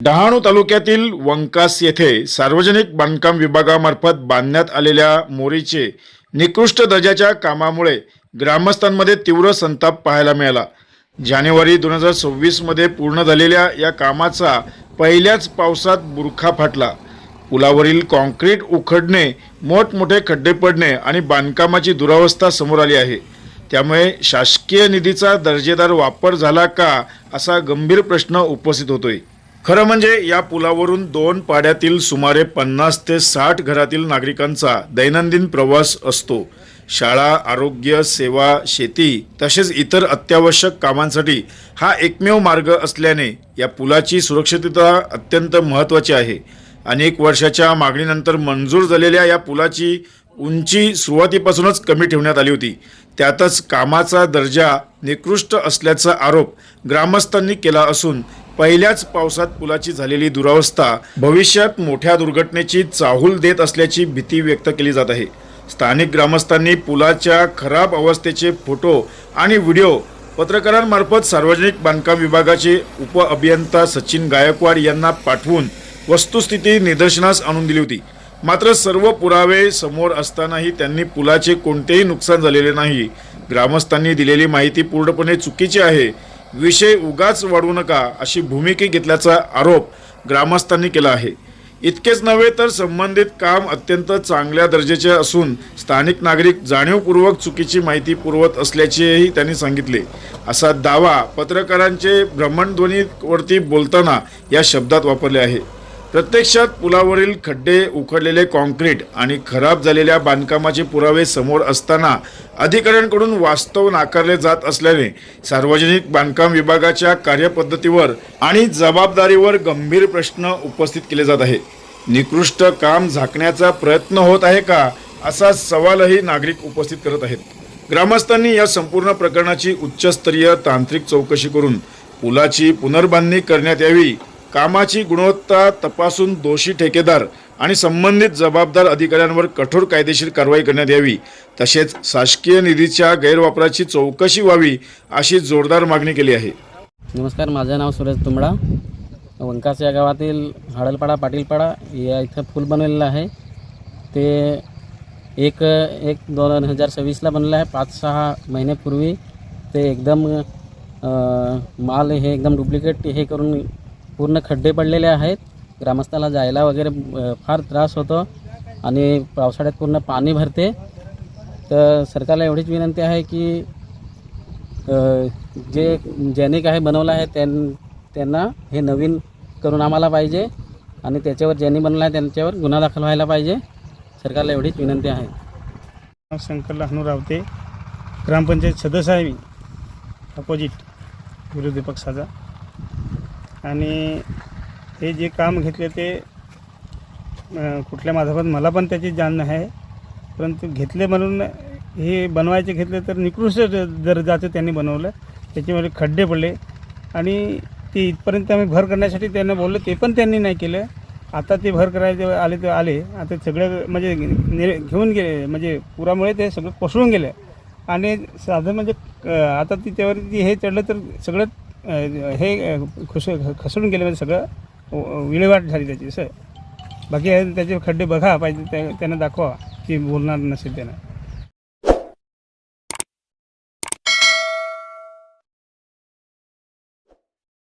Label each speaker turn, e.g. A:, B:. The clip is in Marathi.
A: डहाणू तालुक्यातील वंकास येथे सार्वजनिक बांधकाम विभागामार्फत बांधण्यात आलेल्या मोरीचे निकृष्ट दर्जाच्या कामामुळे ग्रामस्थांमध्ये तीव्र संताप पाहायला मिळाला। जानेवारी 2026 मध्ये पूर्ण झालेल्या या कामाचा पहिल्याच पावसात बुरखा फाटला। पुलावरील कॉन्क्रीट उखडणे, मोठमोठे खड्डे पडणे आणि बांधकामाची दुरावस्था समोर आली आहे। त्यामुळे शासकीय निधीचा दर्जेदार वापर झाला का असा गंभीर प्रश्न उपस्थित होतोय। खरं म्हणजे या पुलावरून 2 पाड्यातील सुमारे 50 ते 60 घरातील नागरिकांचा दैनंदिन प्रवास असतो। शाळा, आरोग्य सेवा, शेती तसेच इतर अत्यावश्यक कामांसाठी हा एकमेव मार्ग असल्याने या पुलाची सुरक्षितता अत्यंत महत्त्वाची आहे। अनेक वर्षाच्या मागणीनंतर मंजूर झालेल्या या पुलाची उंची सुरुवातीपासूनच कमी ठेवण्यात आली होती। त्यातच कामाचा दर्जा निकृष्ट असल्याचा आरोप ग्रामस्थांनी केला असून पहिल्याच पावसात पुलाची झालेली दुरावस्था भविष्यात मोठ्या दुर्घटनेची चाहूल देत असल्याची भीती व्यक्त केली जात आहे। स्थानिक ग्रामस्थांनी पुलाच्या खराब अवस्थेचे फोटो आणि व्हिडिओ पत्रकारांमार्फत सार्वजनिक बांधकाम विभागाचे उप अभियंता सचिन गायकवाड यांना पाठवून वस्तुस्थिती निदर्शनास आणून दिली होती। मात्र सर्व पुरावे समोर असतानाही त्यांनी पुलाचे कोणतेही नुकसान झालेले नाही। ग्रामस्थांनी दिलेली माहिती पूर्णपणे चुकीची आहे, विषय उगाच वाढवू नका अशी भूमिका घेतल्याचा आरोप ग्रामस्थांनी केला आहे। इतकेच नव्हे तर संबंधित काम अत्यंत चांगल्या दर्जाचे असून स्थानिक नागरिक जाणीवपूर्वक चुकीची माहिती पुरवत असल्याचेही त्यांनी सांगितले। असा दावा पत्रकारांचे भ्रमणध्वनीवरती बोलताना या शब्दात वापरले आहे। प्रत्यक्षात पुलावरील खड्डे, उखडलेले कॉन्क्रीट आणि खराब झालेल्या बांधकामाचे पुरावे समोर असताना अधिकाऱ्यांकडून वास्तव नाकारले जात असल्याने सार्वजनिक बांधकाम विभागाच्या कार्यपद्धतीवर आणि जबाबदारीवर गंभीर प्रश्न उपस्थित केले जात आहे। निकृष्ट काम झाकण्याचा प्रयत्न होत आहे का असा सवालही नागरिक उपस्थित करत आहेत। ग्रामस्थांनी या संपूर्ण प्रकरणाची उच्चस्तरीय तांत्रिक चौकशी करून पुलाची पुनर्बांधणी करण्यात यावी, कामाची गुणवत्ता तपासून दोषी ठेकेदार आणि संबंधित जबाबदार अधिकाऱ्यांवर कठोर कायदेशीर कारवाई करण्यात यावी, तसेच शासकीय निधीच्या गैरवापराची चौकशी व्हावी अशी जोरदार मागणी केली आहे।
B: नमस्कार, माझे नाव सूरज तुंबडा। वंकास या गावातील हाडलपाडा पाटीलपाडा या इथं पूल बनवलेलं आहे। ते 2026ला बनलेलं आहे। 5-6 महिन्यापूर्वी ते एकदम माल हे एकदम डुप्लिकेट हे करून पूर्ण खड्डे पडलेले आहेत। ग्रामस्थाला जायला वगैरे फार त्रास होतो आणि पावसाळ्यात पूर्ण पाणी भरते। तर सरकारला एवढीच विनंती आहे की ज्याने काही बनवलं आहे त्यांना हे नवीन करून आम्हाला पाहिजे आणि त्याच्यावर ज्यांनी बनवलं आहे त्यांच्यावर गुन्हा दाखल व्हायला पाहिजे। सरकारला एवढीच विनंती आहे।
C: शंकर लहानू रावते, ग्रामपंचायत सदस्य आहे मी, अपोजिट विरोधी पक्षाचा। आणि हे जे काम घेतले ते कुठल्या माध्यमात मला पण त्याची जाण नाही आहे, परंतु घेतले म्हणून हे बनवायचे घेतले तर निकृष्ट दर्जाचं त्यांनी बनवलं। त्याच्यामध्ये खड्डे पडले आणि ते इथपर्यंत आम्ही भर करण्यासाठी त्यांना बोललं, ते पण त्यांनी नाही केलं। आता ते भर करायचे आले तर आले, आता सगळं म्हणजे घेऊन गेले, म्हणजे पुरामुळे ते सगळं कोसळून गेले आणि साधं म्हणजे आता ती त्यावरती हे चढलं तर सगळं हे खसडून गेले, म्हणजे सगळं विल्हेवाट झाली त्याची। बाकी त्याचे खड्डे बघा पाहिजे, त्यांना दाखवा, ती बोलणार नसेल त्यांना।